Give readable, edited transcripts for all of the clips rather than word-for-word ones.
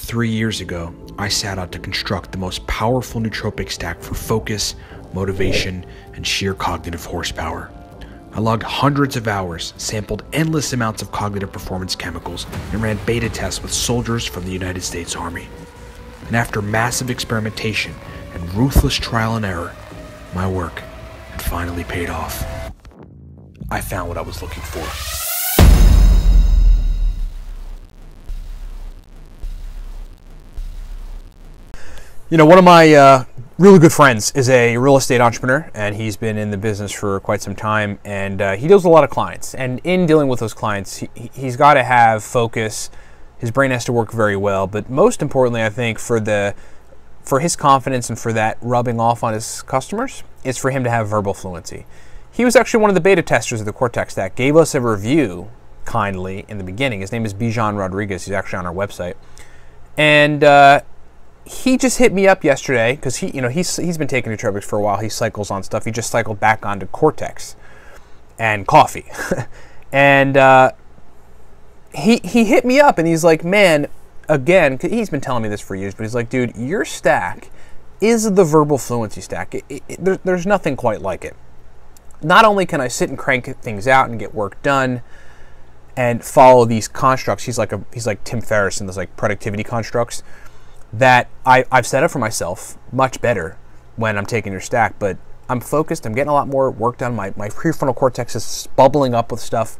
3 years ago, I set out to construct the most powerful nootropic stack for focus, motivation, and sheer cognitive horsepower. I logged hundreds of hours, sampled endless amounts of cognitive performance chemicals, and ran beta tests with soldiers from the United States Army. And after massive experimentation and ruthless trial and error, my work had finally paid off. I found what I was looking for. You know, one of my really good friends is a real estate entrepreneur, and he's been in the business for quite some time, and he deals with a lot of clients. And in dealing with those clients, he's got to have focus. His brain has to work very well, but most importantly, I think for his confidence and for that rubbing off on his customers, is for him to have verbal fluency. He was actually one of the beta testers of the Cortex stack, gave us a review kindly in the beginning. His name is Bijan Rodriguez. He's actually on our website. And he just hit me up yesterday because he's been taking nootropics for a while. He cycles on stuff. He just cycled back onto Cortex and coffee. And he hit me up and he's like, man, again, 'cause he's been telling me this for years, but he's like, dude, your stack is the verbal fluency stack. There's nothing quite like it. Not only can I sit and crank things out and get work done and follow these constructs, he's like Tim Ferriss in those like productivity constructs that I've set up for myself much better when I'm taking your stack, but I'm focused, I'm getting a lot more work done, my prefrontal cortex is bubbling up with stuff,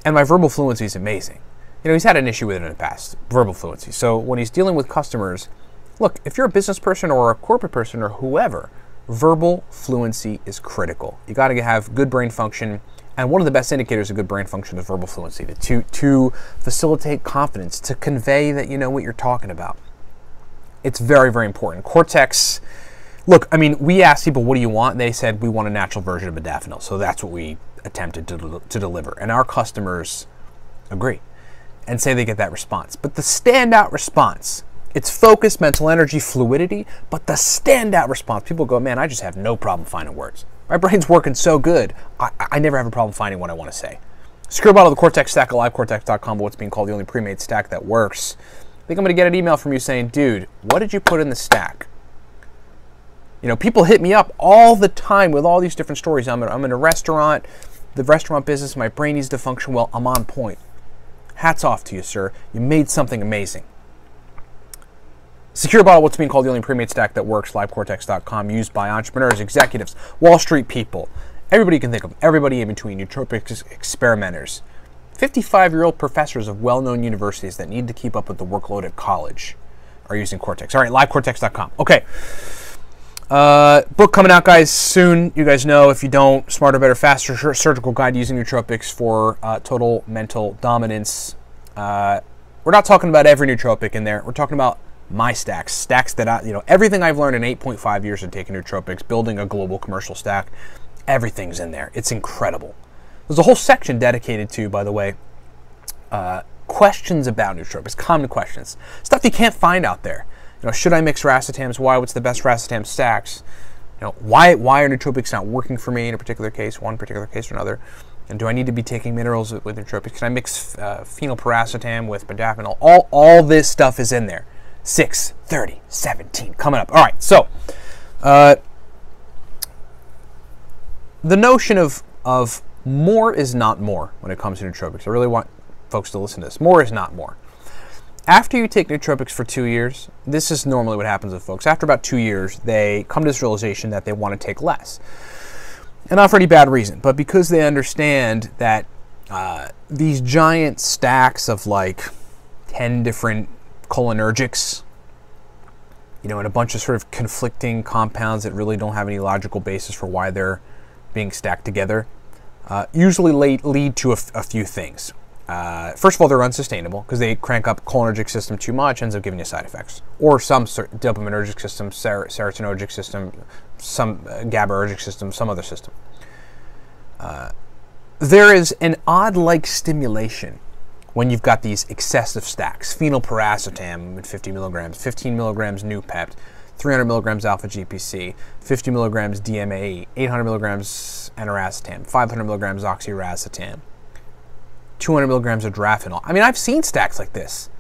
and my verbal fluency is amazing. You know, he's had an issue with it in the past, verbal fluency. So when he's dealing with customers, look, if you're a business person or a corporate person or whoever, verbal fluency is critical. You got to have good brain function, and one of the best indicators of good brain function is verbal fluency, to facilitate confidence, to convey that you know what you're talking about. It's very, very important. Cortex, look, I mean, we asked people, what do you want? And they said, we want a natural version of modafinil. So that's what we attempted to deliver. And our customers agree and say they get that response. But the standout response, it's focus, mental energy, fluidity, but the standout response, people go, man, I just have no problem finding words. My brain's working so good, I never have a problem finding what I want to say. Secure bottle of the Cortex stack at livecortex.com, what's being called the only pre-made stack that works. I think I'm going to get an email from you saying, dude, what did you put in the stack? You know, people hit me up all the time with all these different stories. I'm in a restaurant, the restaurant business, my brain needs to function well, I'm on point. Hats off to you, sir. You made something amazing. Secure bottle, what's being called the only pre-made stack that works, livecortex.com, used by entrepreneurs, executives, Wall Street people, everybody you can think of, everybody in between, nootropics experimenters, 55-year-old professors of well-known universities that need to keep up with the workload at college are using Cortex. All right, livecortex.com. Okay. Book coming out, guys, soon. You guys know, if you don't, Smarter, Better, Faster, Surgical Guide to Using Nootropics for Total Mental Dominance. We're not talking about every nootropic in there. We're talking about my stacks that everything I've learned in 8.5 years of taking nootropics, building a global commercial stack, everything's in there. It's incredible. There's a whole section dedicated to, by the way, questions about nootropics, common questions, stuff you can't find out there. You know, should I mix racetams? Why? What's the best racetam stacks? You know, why are nootropics not working for me in a particular case, one particular case or another? And do I need to be taking minerals with nootropics? Can I mix phenylpiracetam with modafinil? All this stuff is in there. 6/30/17 coming up. All right, so the notion of more is not more when it comes to nootropics. I really want folks to listen to this. More is not more. After you take nootropics for 2 years, this is normally what happens with folks. After about 2 years, they come to this realization that they want to take less. And not for any bad reason, but because they understand that these giant stacks of like 10 different cholinergics, you know, and a bunch of sort of conflicting compounds that really don't have any logical basis for why they're being stacked together, usually lead to a few things. First of all, they're unsustainable because they crank up cholinergic system too much, ends up giving you side effects. Or some dopaminergic system, serotonergic system, some GABAergic system, some other system. There is an odd-like stimulation when you've got these excessive stacks. Phenylpiracetam at 50 milligrams, 15 milligrams Noopept, 300 milligrams alpha GPC, 50 milligrams DMAE, 800 milligrams aniracetam, 500 milligrams oxiracetam, 200 milligrams of Drafinol. I mean, I've seen stacks like this.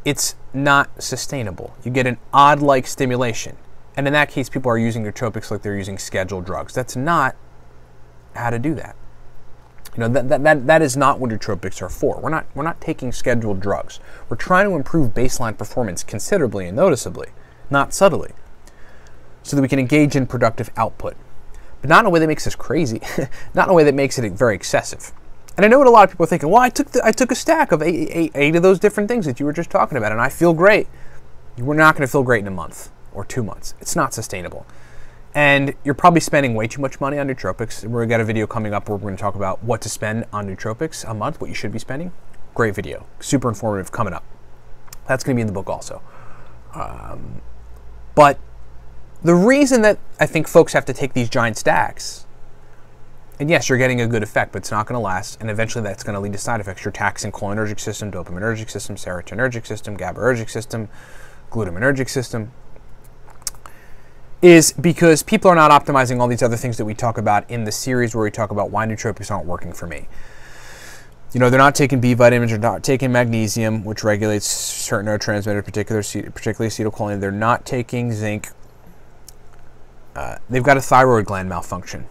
it's not sustainable. You get an odd-like stimulation. And in that case, people are using nootropics like they're using scheduled drugs. That's not how to do that. You know, that is not what nootropics are for. We're not taking scheduled drugs. We're trying to improve baseline performance considerably and noticeably, not subtly, so that we can engage in productive output. But not in a way that makes us crazy, not in a way that makes it very excessive. And I know what a lot of people are thinking, well, I took a stack of eight of those different things that you were just talking about, and I feel great. You're not going to feel great in a month or 2 months. It's not sustainable. And you're probably spending way too much money on nootropics. We've got a video coming up where we're going to talk about what to spend on nootropics a month, what you should be spending. Great video. Super informative coming up. That's going to be in the book also. But the reason that I think folks have to take these giant stacks, and yes, you're getting a good effect, but it's not going to last, and eventually that's going to lead to side effects. You're taxing cholinergic system, dopaminergic system, serotonergic system, GABAergic system, glutaminergic system, is because people are not optimizing all these other things that we talk about in the series where we talk about why nootropics aren't working for me. You know, they're not taking B vitamins, they're not taking magnesium, which regulates certain neurotransmitters, particularly acetylcholine. They're not taking zinc. They've got a thyroid gland malfunction,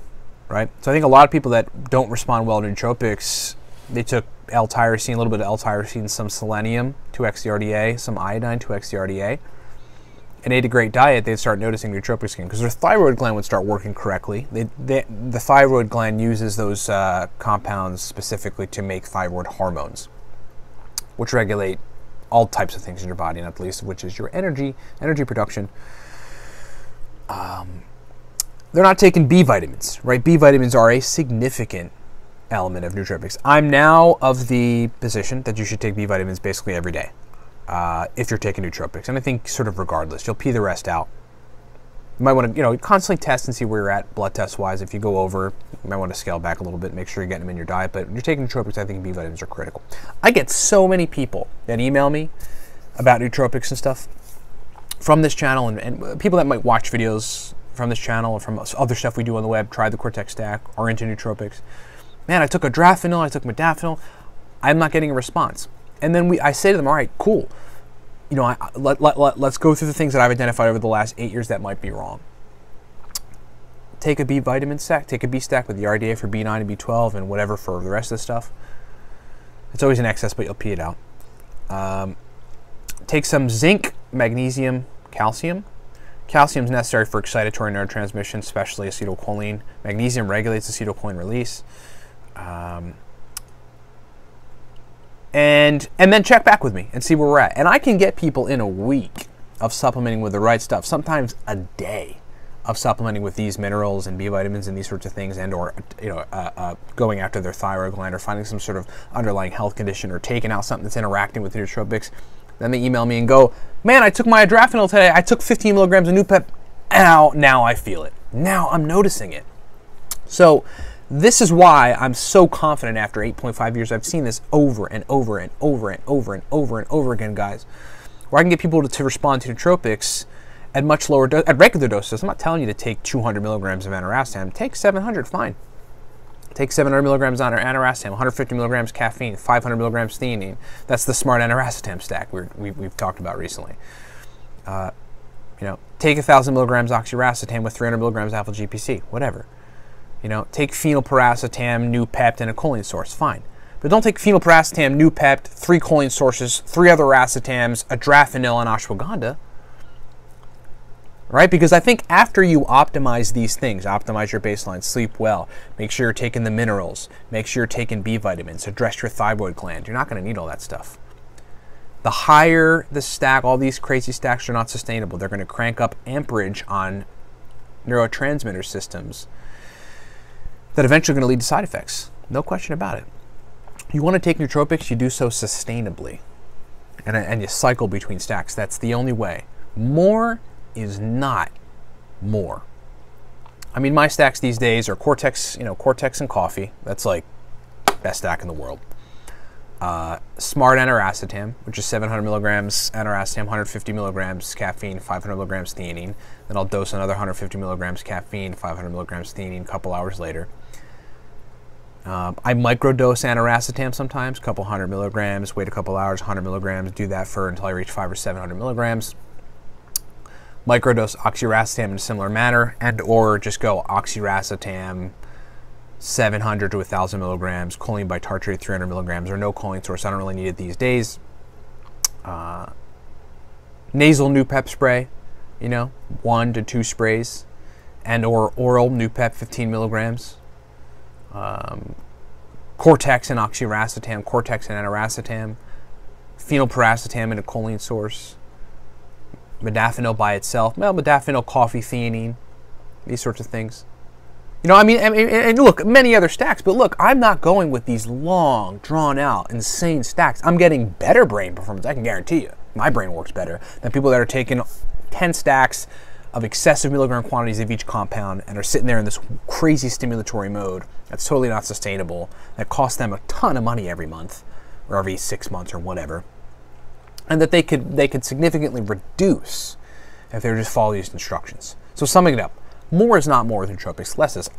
right? So I think a lot of people that don't respond well to nootropics, they took L-tyrosine, a little bit of L-tyrosine, some selenium, 2x the RDA, some iodine, 2x the RDA, and ate a great diet, they'd start noticing nootropics again because their thyroid gland would start working correctly. The thyroid gland uses those compounds specifically to make thyroid hormones, which regulate all types of things in your body, not the least of which is your energy production. They're not taking B vitamins, right? B vitamins are a significant element of nootropics. I'm now of the position that you should take B vitamins basically every day. If you're taking nootropics, and I think sort of regardless, you'll pee the rest out. You might want to, constantly test and see where you're at blood test wise. If you go over, you might want to scale back a little bit, make sure you're getting them in your diet. But when you're taking nootropics, I think B vitamins are critical. I get so many people that email me about nootropics and stuff from this channel, and people that might watch videos from this channel or from other stuff we do on the web, try the Cortex stack, are into nootropics. Man, I took a Adrafinil, I took modafinil, I'm not getting a response. And then I say to them, all right, cool. Let's go through the things that I've identified over the last 8 years that might be wrong. Take a B vitamin stack, take a B stack with the RDA for B9 and B12 and whatever for the rest of the stuff. It's always in excess, but you'll pee it out. Take some zinc, magnesium, calcium. Calcium is necessary for excitatory neurotransmission, especially acetylcholine. Magnesium regulates acetylcholine release. And then check back with me and see where we're at. And I can get people in a week of supplementing with the right stuff, sometimes a day of supplementing with these minerals and B vitamins and these sorts of things, and or going after their thyroid gland or finding some sort of underlying health condition or taking out something that's interacting with the nootropics. Then they email me and go, man, I took my Adrafinil today. I took 15 milligrams of Noopep. Now I feel it. Now I'm noticing it. So this is why I'm so confident after 8.5 years. I've seen this over and over and over and over and over and over again, guys, where I can get people to respond to nootropics at much lower at regular doses. I'm not telling you to take 200 milligrams of aniracetam. Take 700, fine. Take 700 milligrams of aniracetam, 150 milligrams caffeine, 500 milligrams theanine. That's the smart aniracetam stack we've talked about recently. Take 1,000 milligrams oxiracetam with 300 milligrams alpha GPC, whatever. Take phenylpiracetam, Noopept, and a choline source, fine. But don't take phenylpiracetam, Noopept, 3 choline sources, 3 other racetams, Adrafinil, and ashwagandha. Right? Because I think after you optimize these things, optimize your baseline, sleep well, make sure you're taking the minerals, make sure you're taking B vitamins, address your thyroid gland, you're not going to need all that stuff. The higher the stack, all these crazy stacks are not sustainable. They're going to crank up amperage on neurotransmitter systems that eventually are going to lead to side effects. No question about it. You want to take nootropics, you do so sustainably. And you cycle between stacks. That's the only way. More is not more. I mean, my stacks these days are Cortex, Cortex and coffee. That's like best stack in the world. Smart aniracetam, which is 700 milligrams aniracetam, 150 milligrams caffeine, 500 milligrams theanine. Then I'll dose another 150 milligrams caffeine, 500 milligrams theanine a couple hours later. I microdose aniracetam sometimes, a couple 100 milligrams, wait a couple hours, 100 milligrams, do that for until I reach 500 or 700 milligrams. Microdose oxiracetam in a similar manner, and or just go oxiracetam 700 to 1,000 milligrams, choline bitartrate 300 milligrams, or no choline source. I don't really need it these days. Nasal Noopep spray, 1 to 2 sprays, and or oral Noopep 15 milligrams. Cortex and oxiracetam, Cortex and aniracetam, phenylpiracetam in a choline source, modafinil by itself, modafinil, coffee, theanine, these sorts of things. And look, many other stacks, but look, I'm not going with these long, drawn-out, insane stacks. I'm getting better brain performance, I can guarantee you. My brain works better than people that are taking 10 stacks of excessive milligram quantities of each compound and are sitting there in this crazy stimulatory mode that's totally not sustainable, that costs them a ton of money every month, or every 6 months or whatever, and that they could significantly reduce if they were just follow these instructions. So summing it up, more is not more with nootropics, less is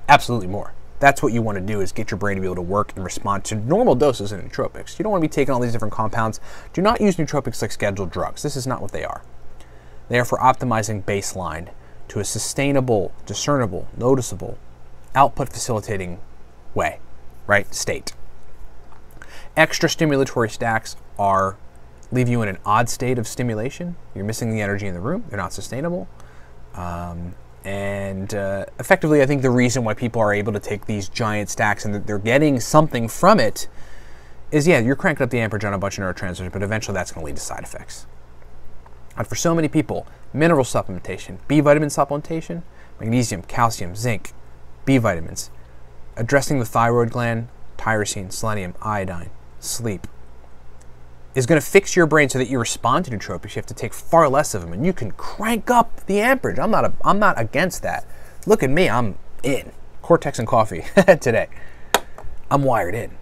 absolutely more. That's what you want to do, is get your brain to be able to work and respond to normal doses of nootropics. You don't want to be taking all these different compounds. Do not use nootropics like scheduled drugs. This is not what they are. They are for optimizing baseline to a sustainable, discernible, noticeable, output facilitating way, right? State. Extra stimulatory stacks leave you in an odd state of stimulation. You're missing the energy in the room. They're not sustainable. Effectively, I think the reason why people are able to take these giant stacks and that they're getting something from it is, yeah, you're cranking up the amperage on a bunch of neurotransmitters, but eventually that's going to lead to side effects. And for so many people, mineral supplementation, B vitamin supplementation, magnesium, calcium, zinc, B vitamins, addressing the thyroid gland, tyrosine, selenium, iodine, sleep, is going to fix your brain so that you respond to nootropics. You have to take far less of them, and you can crank up the amperage. I'm not against that. Look at me, I'm in. Cortex and coffee today. I'm wired in.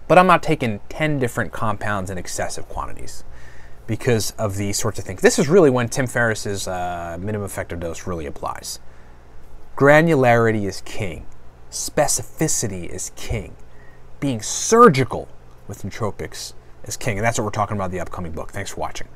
But I'm not taking 10 different compounds in excessive quantities because of these sorts of things. This is really when Tim Ferriss's minimum effective dose really applies. Granularity is king. Specificity is king. Being surgical with nootropics is king. And that's what we're talking about in the upcoming book. Thanks for watching.